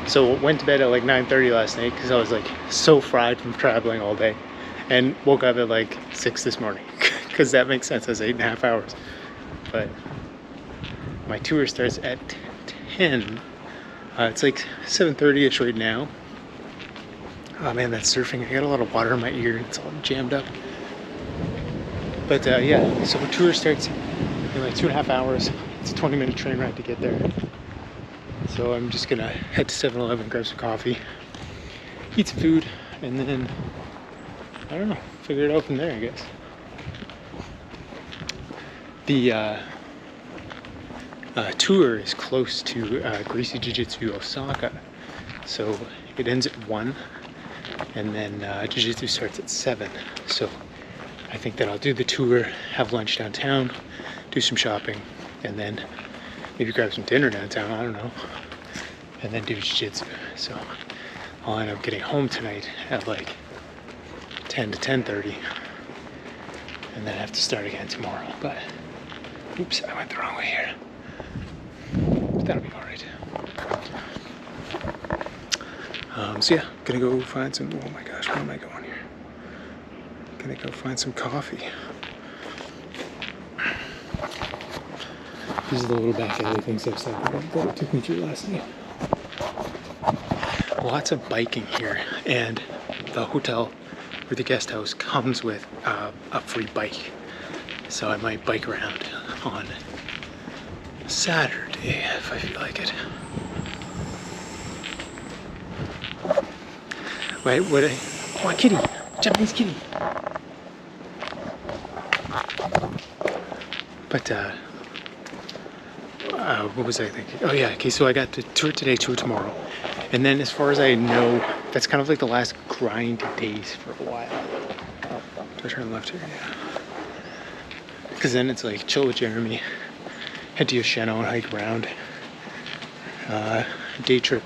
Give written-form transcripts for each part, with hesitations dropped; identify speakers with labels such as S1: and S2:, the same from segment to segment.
S1: So went to bed at like 9:30 last night because I was like so fried from traveling all day, and woke up at like 6 this morning because that makes sense as 8.5 hours. But my tour starts at 10. It's like 7:30ish right now. Oh man, that's surfing. I got a lot of water in my ear. It's all jammed up. But yeah, so the tour starts in like 2.5 hours. It's a 20-minute train ride to get there. So I'm just gonna head to 7-Eleven, grab some coffee, eat some food, and then, I don't know, figure it out from there, I guess. The tour is close to Greasy Jiu-Jitsu Osaka. So it ends at 1, and then Jiu-Jitsu starts at 7. So I think that I'll do the tour, have lunch downtown, do some shopping, and then maybe grab some dinner downtown, I don't know, and then do jiu-jitsu. So I'll end up getting home tonight at like 10 to 10:30, and then have to start again tomorrow. But oops, I went the wrong way here. But that'll be all right. So yeah, gonna go find some, oh my gosh, where am I going here? Gonna go find some coffee. These are the little back alley things I was talking about that it took me through last night. Lots of biking here, and the hotel or the guest house comes with a free bike. So I might bike around on Saturday if I feel like it. Wait, oh, a kitty! Japanese kitty! But what was I thinking? Oh yeah, okay, so I got the tour today, tour tomorrow. And then as far as I know, that's kind of like the last grind days for a while. Do I turn left here? Yeah. Because then it's like chill with Jeremy, head to Yoshino and hike around. Day trip,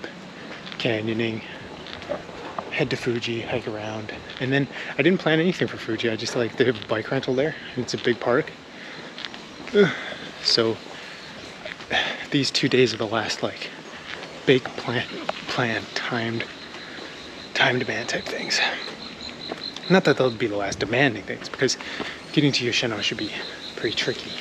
S1: canyoning, head to Fuji, hike around. And then I didn't plan anything for Fuji, I just like, they have a bike rental there, and it's a big park. So these 2 days are the last like big plan timed demand type things. Not that they'll be the last demanding things, because getting to Yoshino should be pretty tricky.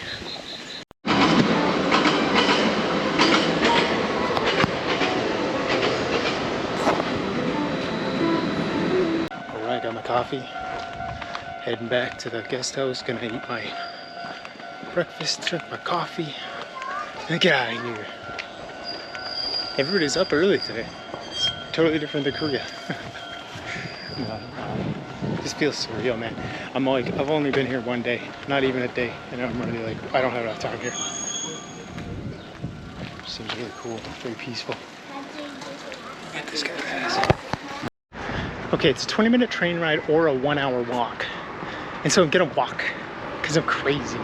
S1: Alright, got my coffee. Heading back to the guest house, gonna eat my breakfast, drink my coffee, and get out of here. Everybody's up early today. It's totally different than Korea. This feels surreal, man. I'm like, I've only been here 1 day, not even a day, and I'm already like, I don't have enough time here. Seems really cool, very peaceful. Look at this guy has. Okay, it's a 20-minute train ride or a 1-hour walk. And so I'm gonna walk, because I'm crazy.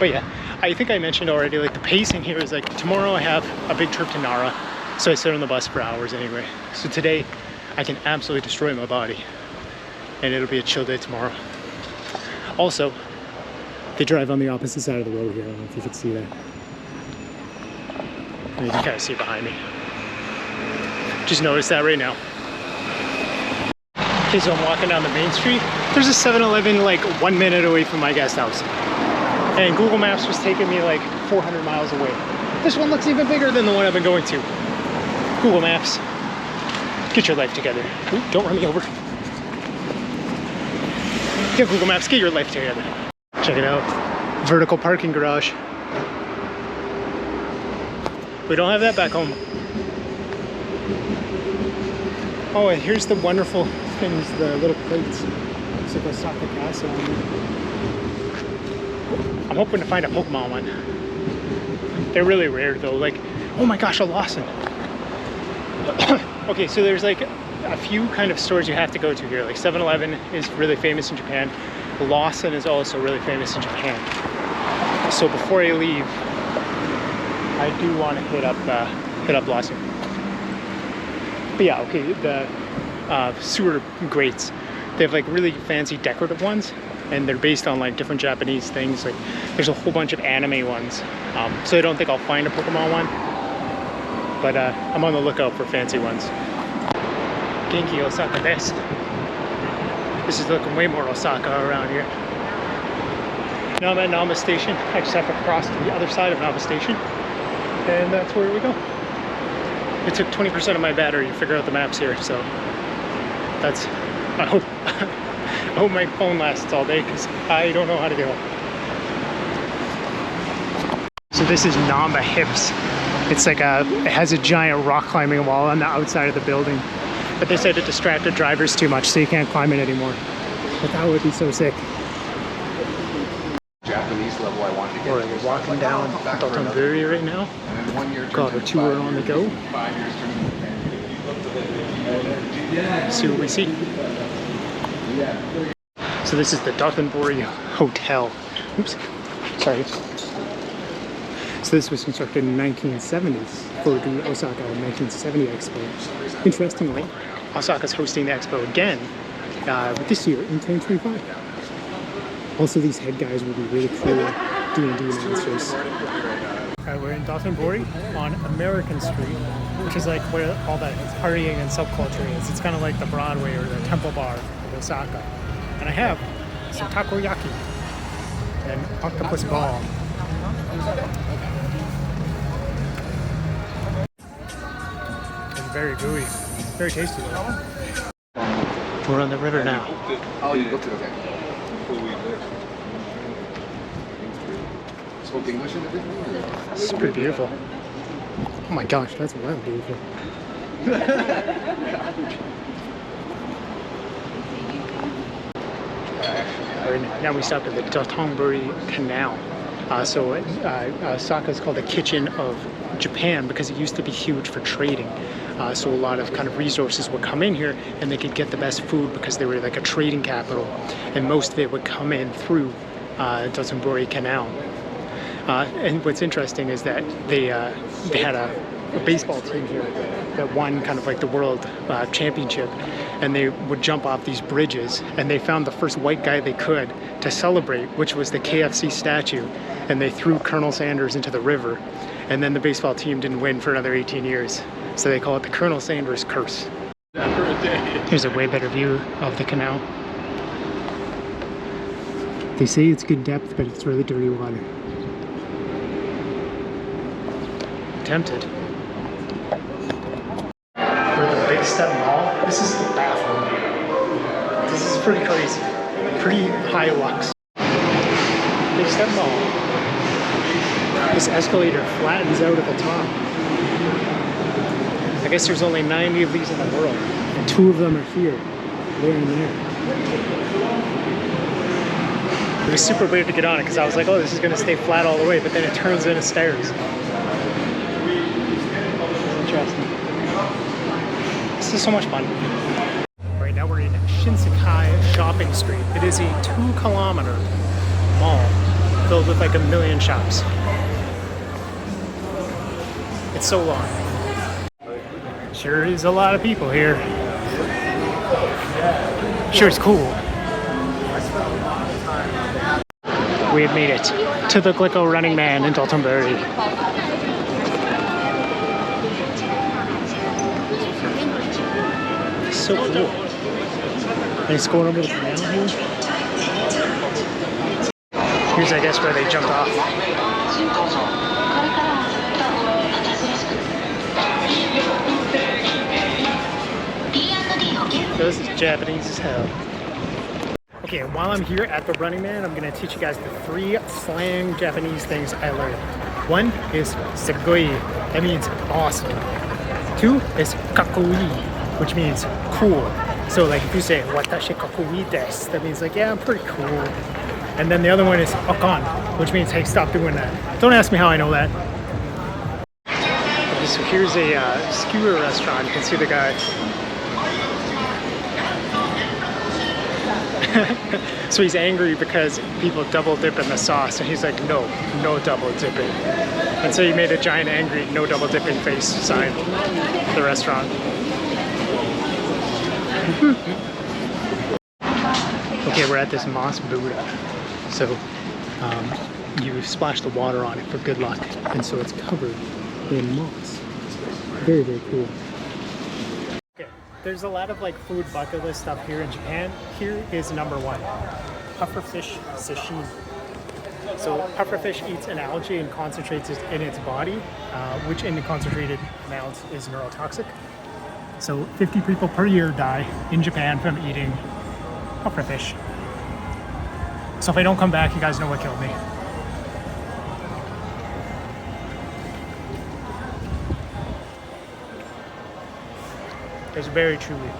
S1: But yeah, I think I mentioned already, like the pacing here is like, tomorrow I have a big trip to Nara, so I sit on the bus for hours anyway. So today I can absolutely destroy my body, and it'll be a chill day tomorrow. Also, they drive on the opposite side of the road here. I don't know if you can see that. And you can kind of see it behind me. Just noticed that right now. Okay, so I'm walking down the main street. There's a 7-Eleven like 1 minute away from my guest house. And Google Maps was taking me like 400 miles away. This one looks even bigger than the one I've been going to. Google Maps, get your life together. Ooh, don't run me over. Yeah, Google Maps, get your life together. Check it out, vertical parking garage. We don't have that back home. Oh, and here's the wonderful things, the little plates. Looks like Osaka Castle. I'm hoping to find a Pokemon one. They're really rare though, like, oh my gosh, a Lawson. Okay, so there's like a few kind of stores you have to go to here. Like 7-Eleven is really famous in Japan. Lawson is also really famous in Japan. So before I leave, I do want to hit up Lawson. But yeah, okay, the sewer grates, they have like really fancy decorative ones, and they're based on like different Japanese things. Like there's a whole bunch of anime ones. So I don't think I'll find a Pokemon one. but I'm on the lookout for fancy ones. Genki Osaka desu. This is looking way more Osaka around here. Now I'm at Namba Station. I just have to cross to the other side of Namba Station, and that's where we go. It took 20% of my battery to figure out the maps here, so that's, I hope I hope my phone lasts all day because I don't know how to get home. So this is Namba Hips. It's like it has a giant rock climbing wall on the outside of the building, but they said it distracted drivers too much, so you can't climb it anymore. But that would be so sick.
S2: Japanese level I want to get.
S1: We're walking down Dotonbori right now. Got our tour on the go. See what we see. So this is the Dotonbori Hotel. Oops, sorry. So this was constructed in the 1970s for the Osaka 1970 Expo. Interestingly, Osaka's hosting the Expo again this year in 2025. Also, these head guys will be really cool D&D monsters. We're in Dotonbori on American Street, which is like where all that partying and subculture is. It's kind of like the Broadway or the Temple Bar of Osaka. And I have some takoyaki and octopus ball. It's very gooey, very tasty. We're on the river now.
S2: Oh, you looked at it, okay. Spoke English in it, didn't you?
S1: It's pretty beautiful. Oh my gosh, that's wild beautiful. Now we stopped at the Dotonbori Canal. Osaka is called the kitchen of Japan because it used to be huge for trading. So a lot of kind of resources would come in here and they could get the best food because they were like a trading capital. And most of it would come in through Dotonbori Canal. And what's interesting is that they had a baseball team here that won kind of like the world championship, and they would jump off these bridges, and they found the first white guy they could to celebrate, which was the KFC statue, and they threw Colonel Sanders into the river, and then the baseball team didn't win for another 18 years, so they call it the Colonel Sanders curse. Here's a way better view of the canal. They say it's good depth, but it's really dirty water. Tempted. We're at the Big Step Mall. This is the bathroom. This is pretty crazy. Pretty high lux. Big Step Mall. This escalator flattens out at the top. I guess there's only 90 of these in the world, and 2 of them are here, there and there. It was super weird to get on it because I was like, oh, this is going to stay flat all the way, but then it turns into stairs. Interesting. This is so much fun. Right now we're in Shinsekai Shopping Street. It is a 2-kilometer mall filled with like 1 million shops. It's so long. Sure is a lot of people here. Sure it's cool. We have made it to the Glico Running Man in Dotonbori. So cool. And it's going over the canal here. Here's, I guess, where they jumped off. This is Japanese as hell. Okay, while I'm here at the Running Man, I'm going to teach you guys the 3 slang Japanese things I learned. 1 is sugoi, that means awesome. 2 is kakoi, which means cool. So like if you say watashi kakoi desu, that means like, yeah, I'm pretty cool. And then the other one is akan, which means hey, stop doing that. Don't ask me how I know that. Okay, so here's a skewer restaurant. You can see the guy. So he's angry because people double dip in the sauce, and he's like, no double dipping. And so he made a giant angry no double dipping face sign at the restaurant. Okay, we're at this moss Buddha. So you splash the water on it for good luck, and so it's covered in moss. Very, very cool. Okay, there's a lot of like food bucket list stuff here in Japan. Here is number one, pufferfish sashimi. So pufferfish eats an algae and concentrates it in its body, which in the concentrated amounts is neurotoxic. So 50 people per year die in Japan from eating pufferfish. So if I don't come back, you guys know what killed me. It's very chewy.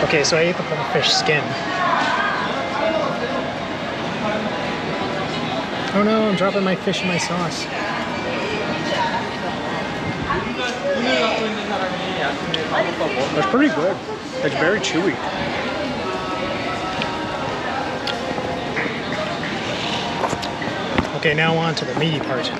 S1: Okay, so I ate the pufferfish skin. Oh no, I'm dropping my fish in my sauce. That's pretty good. It's very chewy. Okay, now on to the meaty part.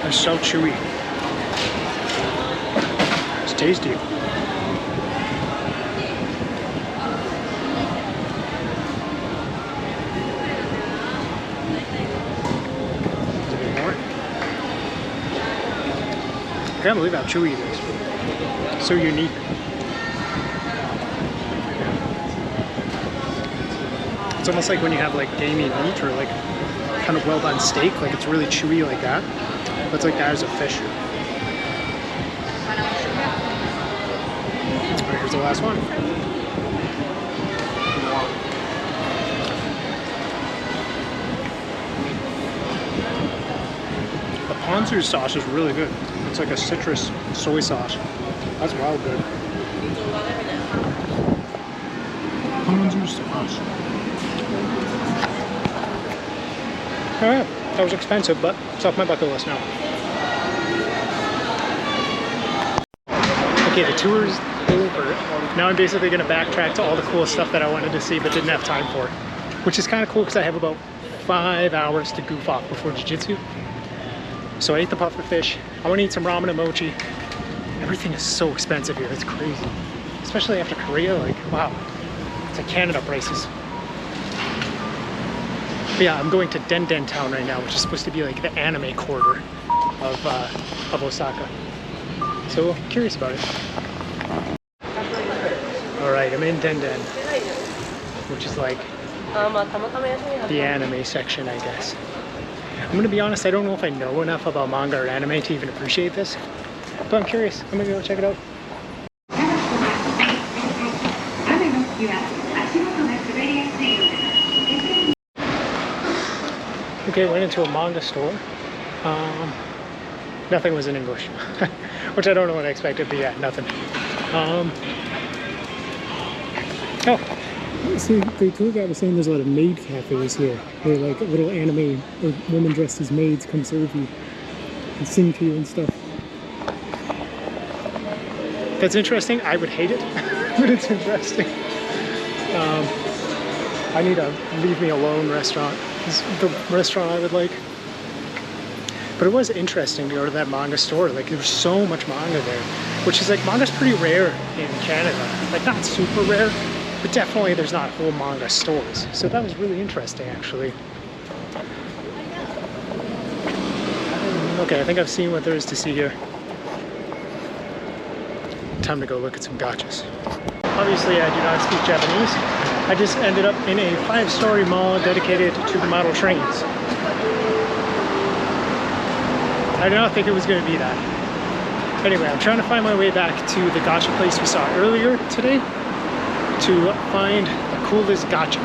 S1: It's so chewy. It's tasty. A bit more. I can't believe how chewy it is. So unique. It's almost like when you have like gamey meat or like kind of well done steak, like it's really chewy like that. But it's like that as a fish. Alright, here's the last one. The ponzu sauce is really good. It's like a citrus soy sauce. That's wild good. Ponzu sauce. Alright, that was expensive, but it's off my bucket list now. Okay, the tour is over. Now I'm basically going to backtrack to all the cool stuff that I wanted to see but didn't have time for. Which is kind of cool because I have about 5 hours to goof off before jiu-jitsu. So I ate the pufferfish. I want to eat some ramen and mochi. Everything is so expensive here, it's crazy. Especially after Korea, like, wow. It's like Canada prices. But yeah, I'm going to Den Town right now, which is supposed to be like the anime quarter of Osaka. So I'm curious about it. Alright, I'm in Den, which is like the anime section, I guess. I'm gonna be honest, I don't know if I know enough about manga or anime to even appreciate this, but I'm curious. I'm gonna go check it out. Okay, went into a manga store. Nothing was in English, which I don't know what I expected, but yeah, nothing. Oh, see, the tour guy was saying there's a lot of maid cafes here, where like little anime or women dressed as maids come serve you and sing to you and stuff. That's interesting. I would hate it, but it's interesting. I need a leave me alone restaurant. Is the restaurant I would like. But it was interesting to go to that manga store. Like, there was so much manga there, which is like, manga's pretty rare in Canada. Like, not super rare, but definitely there's not whole manga stores. So that was really interesting, actually. Okay, I think I've seen what there is to see here. Time to go look at some gachas. Obviously, I do not speak Japanese. I just ended up in a 5-story mall dedicated to the model trains. I did not think it was going to be that. Anyway, I'm trying to find my way back to the gacha place we saw earlier today to find the coolest gacha.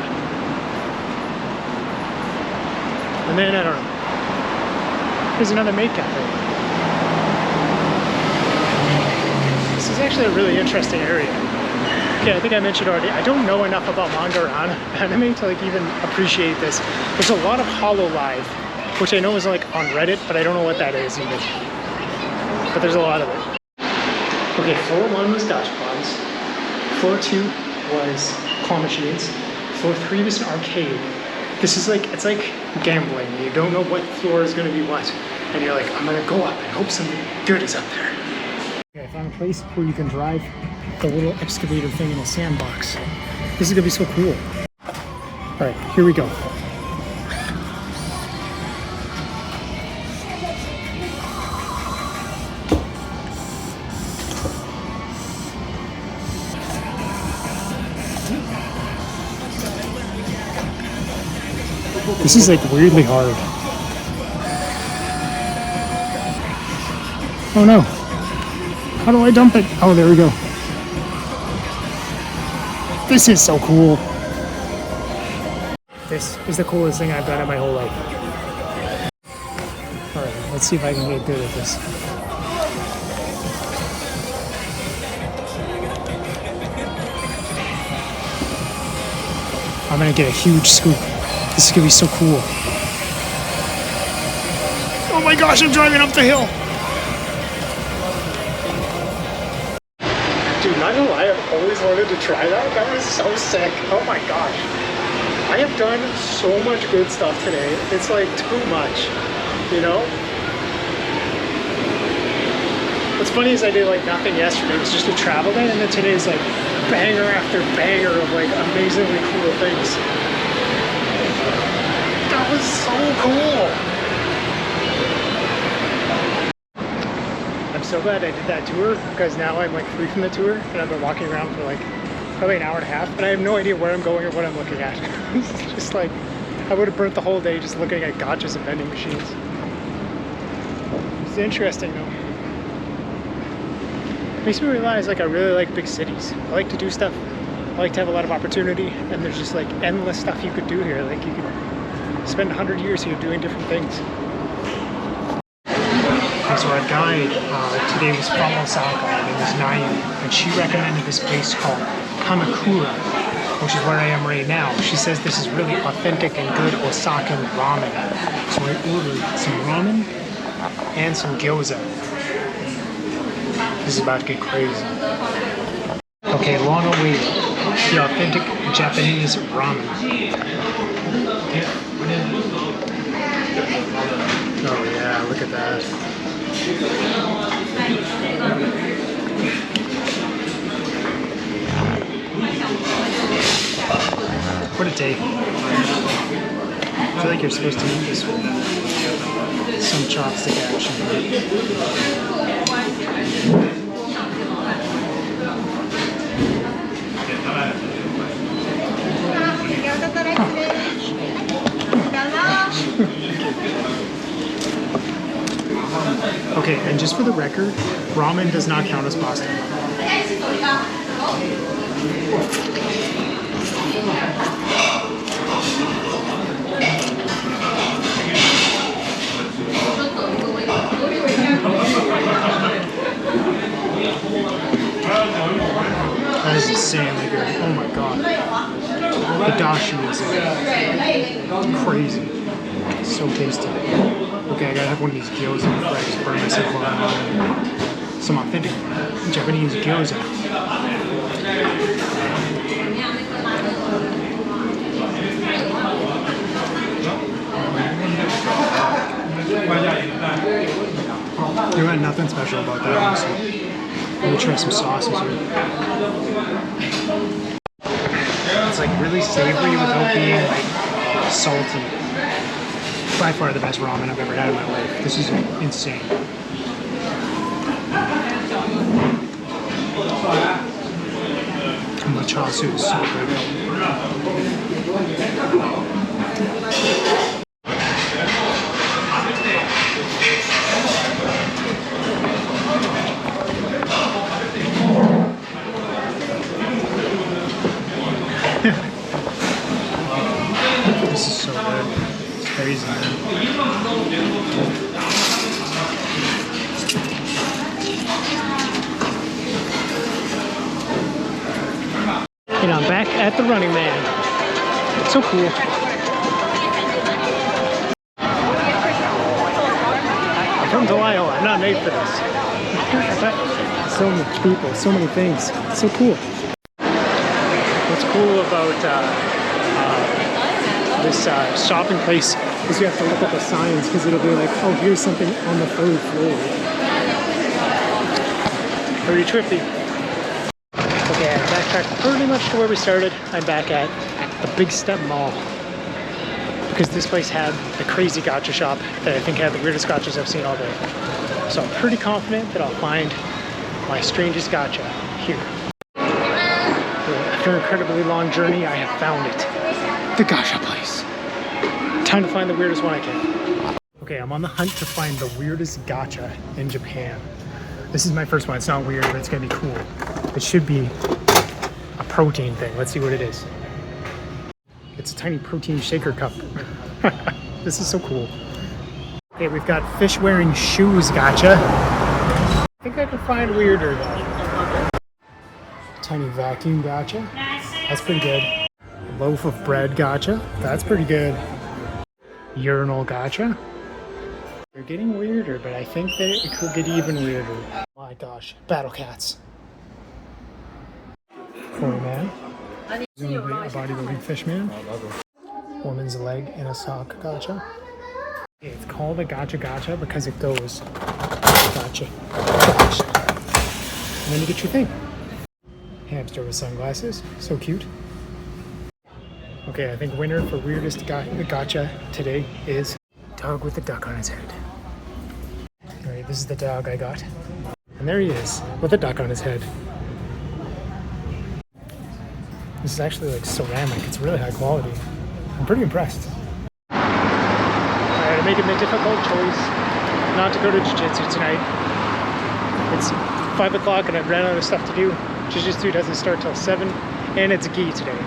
S1: And then, I don't know. Here's another maid cafe. This is actually a really interesting area. Okay, I think I mentioned already, I don't know enough about manga or anime to like even appreciate this. There's a lot of HoloLive, which I know is like on Reddit, but I don't know what that is even. But there's a lot of it. Okay, floor 1 was gachapons. Floor 2 was claw machines. Floor 3 was an arcade. This is like, it's like gambling. You don't know what floor is gonna be what. And you're like, I'm gonna go up and hope something good is up there. Okay, I found a place where you can drive the little excavator thing in a sandbox. This is gonna be so cool. All right, here we go. This is like weirdly hard. Oh no. How do I dump it? Oh, there we go. This is so cool. This is the coolest thing I've done in my whole life. Alright, let's see if I can get good at this. I'm gonna get a huge scoop. This is gonna be so cool. Oh my gosh, I'm driving up the hill! Dude, not gonna lie, I've always wanted to try that. That was so sick. Oh my gosh. I have done so much good stuff today. It's like too much, you know? What's funny is I did like nothing yesterday. It was just a travel day, and then today's like banger after banger of like amazingly cool things. That was so cool. I'm so glad I did that tour, because now I'm like free from the tour, and I've been walking around for like probably an hour and a half, and I have no idea where I'm going or what I'm looking at. It's just like, I would have burnt the whole day just looking at gotchas and vending machines. It's interesting though. It makes me realize like I really like big cities. I like to do stuff. I like to have a lot of opportunity, and there's just like endless stuff you could do here. Like you could spend 100 years here doing different things. So our guide today was from Osaka, and it was Nayu, and she recommended this place called Kamakura, which is where I am right now. She says this is really authentic and good Osakan ramen. So I ordered some ramen and some gyoza. This is about to get crazy. Okay, long awaited. The authentic Japanese ramen. Oh yeah, look at that. What a day. I feel like you're supposed to eat this with some chopstick action. Okay, and just for the record, ramen does not count as pasta. That is insanely good. Oh my god. The dashi is like crazy. It's so tasty. Okay, I gotta have one of these gyoza before I just burn myself on some authentic Japanese gyoza. There ain't nothing special about that, honestly. Let me try some sauces here. It's like really savory without being like salty. By far the best ramen I've ever had in my life. This is insane. And the chasu is so good. This is so good. It's crazy, man. And I'm back at the Running Man. So cool. I'm from Ohio. I'm not made for this. So many people, so many things. It's so cool. What's cool about this shopping place is you have to look at the signs because it'll be like, oh, here's something on the 3rd floor. Pretty trippy. Okay, I backtracked pretty much to where we started. I'm back at the Big Step Mall because this place had the crazy gacha shop that I think had the weirdest gachas I've seen all day. So I'm pretty confident that I'll find my strangest gacha here. After an incredibly long journey, I have found it. The gacha place. Time to find the weirdest one I can. Okay, I'm on the hunt to find the weirdest gacha in Japan. This is my first one. It's not weird, but it's gonna be cool. It should be a protein thing. Let's see what it is. It's a tiny protein shaker cup. This is so cool. Okay, we've got fish wearing shoes gacha. I think I can find weirder though. Tiny vacuum gacha. That's pretty good. Loaf of bread gacha. That's pretty good. Urinal gacha. They're getting weirder, but I think that it could get even weirder. Oh my gosh. Battle cats. Toy man. Presumably a bodybuilding fish man. Woman's leg in a sock gacha. It's called a gacha gacha because it goes gacha, gacha. And then you get your thing. Hamster with sunglasses. So cute. Okay, I think winner for weirdest gacha today is dog with a duck on his head. Alright, this is the dog I got. And there he is, with a duck on his head. This is actually like ceramic. It's really high quality. I'm pretty impressed. Alright, I'm making the difficult choice not to go to jiu-jitsu tonight. It's 5 o'clock and I've ran out of stuff to do. Jiu-jitsu doesn't start till 7 and it's gi today.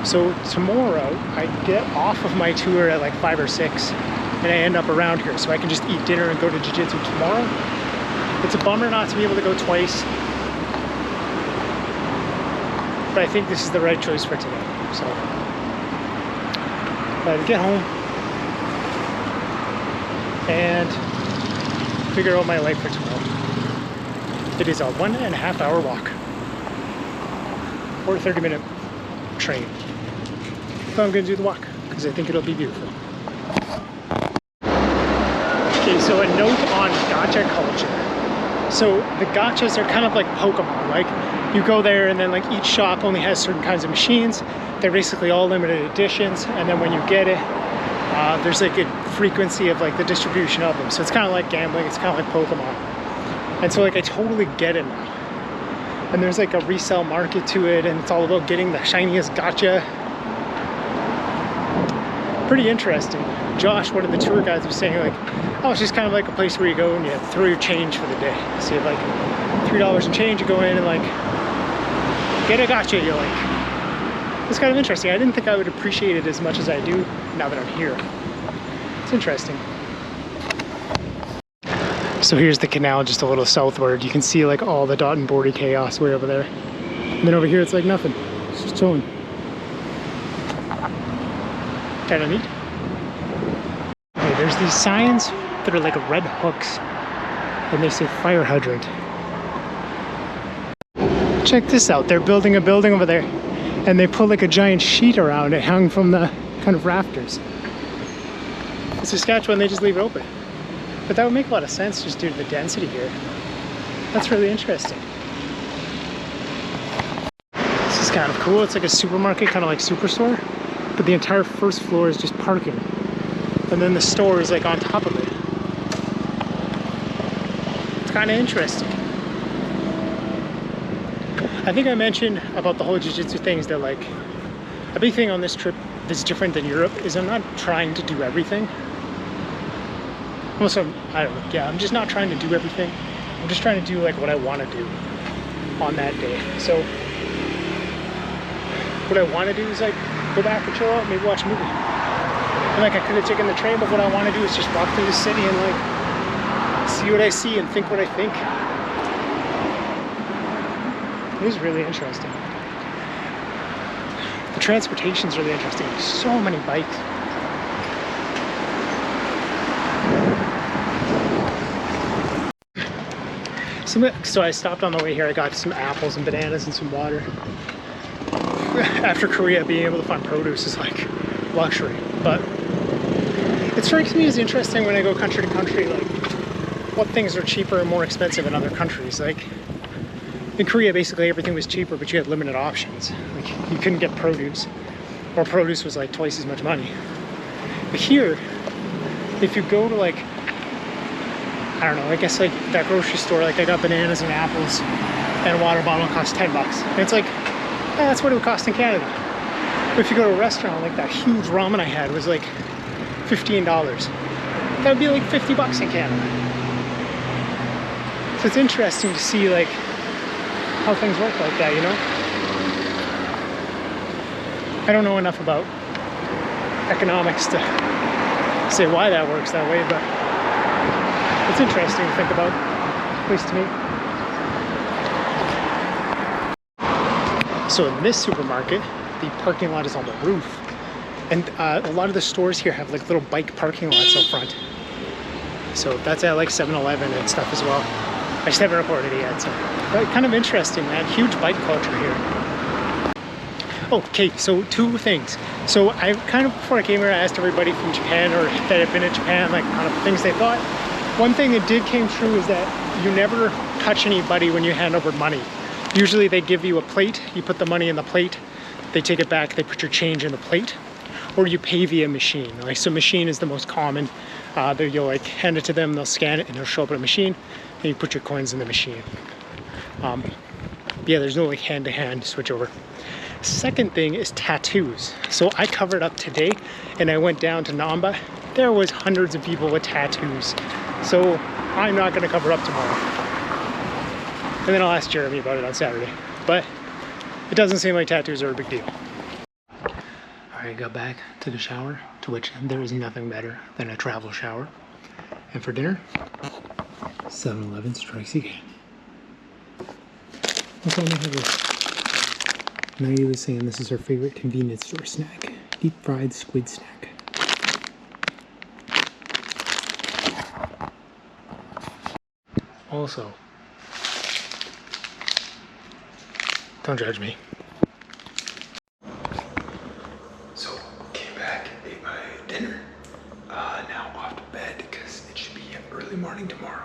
S1: So tomorrow I get off of my tour at like 5 or 6 and I end up around here so I can just eat dinner and go to jiu-jitsu tomorrow. It's a bummer not to be able to go twice, but I think this is the right choice for today. So I get home and figure out my life for tomorrow. It is a 1.5 hour walk or a 30-minute train. So I'm gonna do the walk because I think it'll be beautiful. Okay, so a note on gacha culture. So the gachas are kind of like Pokemon. Like you go there and then like each shop only has certain kinds of machines. They're basically all limited editions, and then when you get it, there's like a frequency of like the distribution of them. So it's kind of like gambling. It's kind of like Pokemon. And so like I totally get it now. And there's like a resale market to it, and it's all about getting the shiniest gacha. Pretty interesting. Josh, one of the tour guides, was saying like, oh, it's just kind of like a place where you go and you throw your change for the day. So you have like $3 in change, you go in and like get a gacha. You're like, it's kind of interesting. I didn't think I would appreciate it as much as I do now that I'm here. It's interesting. So here's the canal just a little southward. You can see like all the Dotonbori chaos way over there. And then over here it's like nothing. It's just chilling. Kind of neat. Okay, there's these signs that are like red hooks and they say fire hydrant. Check this out. They're building a building over there and they put like a giant sheet around it hung from the kind of rafters. In Saskatchewan, they just leave it open. But that would make a lot of sense just due to the density here. That's really interesting. This is kind of cool. It's like a supermarket, kind of like Superstore, but the entire first floor is just parking. And then the store is like on top of it. It's kind of interesting. I think I mentioned about the whole jiu-jitsu things that like, a big thing on this trip that's different than Europe is I'm not trying to do everything. Also, I don't know, yeah, I'm just not trying to do everything. I'm just trying to do like what I want to do on that day. So what I want to do is like go back and chill out, maybe watch a movie. And like I could have taken the train, but what I want to do is just walk through the city and like see what I see and think what I think. It is really interesting. The transportation's really interesting. There's so many bikes. So I stopped on the way here. I got some apples and bananas and some water. After Korea, being able to find produce is like luxury. But it strikes me as interesting when I go country to country, like what things are cheaper and more expensive in other countries. Like in Korea, basically everything was cheaper, but you had limited options. Like you couldn't get produce, or produce was like twice as much money. But here, if you go to like, I don't know, I guess like that grocery store, like I got bananas and apples and a water bottle costs $10. And it's like, that's what it would cost in Canada. But if you go to a restaurant, like that huge ramen I had was like $15. That would be like $50 in Canada. So it's interesting to see like how things work like that, you know? I don't know enough about economics to say why that works that way, but it's interesting to think about, at least to me. So in this supermarket, the parking lot is on the roof. And a lot of the stores here have like little bike parking lots out front. So that's at like 7-Eleven and stuff as well. I just haven't recorded it yet, so kind of interesting, man. Huge bike culture here. Okay, so two things. So I kind of, before I came here, I asked everybody from Japan or that had been in Japan, like kind of things they thought. One thing that did came true is that you never touch anybody when you hand over money. Usually they give you a plate, you put the money in the plate, they take it back, they put your change in the plate, or you pay via machine. Like, so machine is the most common. You'll like hand it to them, they'll scan it and it'll show up on a machine, and you put your coins in the machine. Yeah, there's no like hand-to-hand switch over. Second thing is tattoos. So I covered up today and I went down to Namba. There was hundreds of people with tattoos. So I'm not gonna cover up tomorrow. And then I'll ask Jeremy about it on Saturday. But it doesn't seem like tattoos are a big deal. All right, got back to the shower, to which there is nothing better than a travel shower. And for dinner, 7-Eleven strikes again. What's on the Maggie was saying this is her favorite convenience store snack. Deep fried squid snack. Also, don't judge me. So, came back, ate my dinner. Now off to bed because it should be early morning tomorrow.